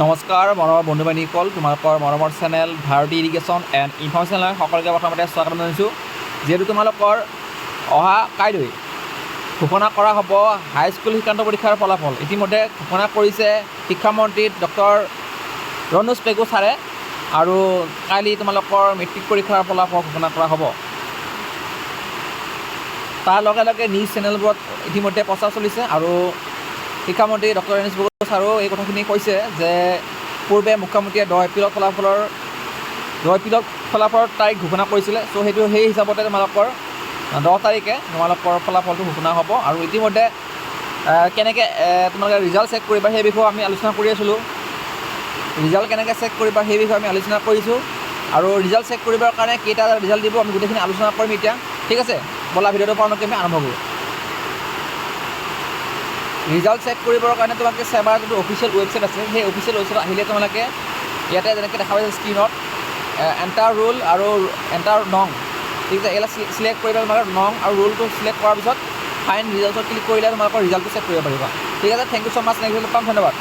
নমস্কাৰ মৰমৰ বন্ধু বান্ধৱীসকল, তোমালোকৰ মৰমৰ channel Bharati irrigation and information সকলোকে প্ৰথমতে স্বাগতম জনাইছোঁ। যিহেতু তোমালোকৰ অহা কাইলৈ ঘোষণা কৰা হ'ব হাইস্কুল শিক্ষান্ত পৰীক্ষাৰ ফলাফল। ইতিমধ্যে ঘোষণা কৰিছে শিক্ষামন্ত্ৰী ডক্টৰ ৰণোজ পেগু ছাৰে, আৰু কাইলৈ তোমালোকৰ মেট্ৰিক পৰীক্ষাৰ ফলাফল ঘোষণা কৰা হ'ব। তাৰ লগে লগে নিউজ চেনেলবোৰত ইতিমধ্যে প্ৰচাৰ চলিছে, আৰু শিক্ষামন্ত্ৰী ডক্টৰ ৰণোজ পেগু ছাৰেও এই কথাখিনি কৈছে যে পূৰ্বে মুখ্যমন্ত্ৰীয়ে 10 এপ্ৰিলত ফলাফলৰ তাৰিখ ঘোষণা কৰিছিলে। চ' সেই হিচাপতে তোমালোকৰ 10 তাৰিখে তোমালোকৰ ফলাফলটো ঘোষণা হ'ব। আৰু ইতিমধ্যে কেনেকৈ তোমালোকে ৰিজাল্ট চেক কৰিবা সেই বিষয়ে আমি আলোচনা কৰি আছিলোঁ। ৰিজাল্ট কেনেকৈ চেক কৰিবা সেই বিষয়ে আমি আলোচনা কৰিছোঁ, আৰু ৰিজাল্ট চেক কৰিবৰ কাৰণে কেইটা ৰিজাল্ট দিব আমি গোটেইখিনি আলোচনা কৰিম এতিয়া। ঠিক আছে, ব'লা ভিডিঅ'টো পাওঁতে আমি আৰম্ভ কৰোঁ। ৰিজাল্ট চেক কৰিবৰ কাৰণে তোমালোকে চেবাৰ যোনটো অফিচিয়েল ৱেবছাইট আছে, সেই অফিচিয়েল ৱেবছাইট আহিলে তোমালোকে ইয়াতে যেনেকৈ দেখা পাইছে স্ক্ৰীনত এণ্টাৰ ৰোল আৰু এণ্টাৰ নং, ঠিক আছে, এইবিলাক চিলেক্ট কৰিলে তোমালোকৰ নং আৰু ৰোলটো চিলেক্ট কৰাৰ পিছত ফাইন ৰিজাল্টত ক্লিক কৰিলে তোমালোকৰ ৰিজাল্টটো চেক কৰিব পাৰিবা। ঠিক আছে, thank you so' much, next ভিডিঅ'ত পাম, ধন্যবাদ।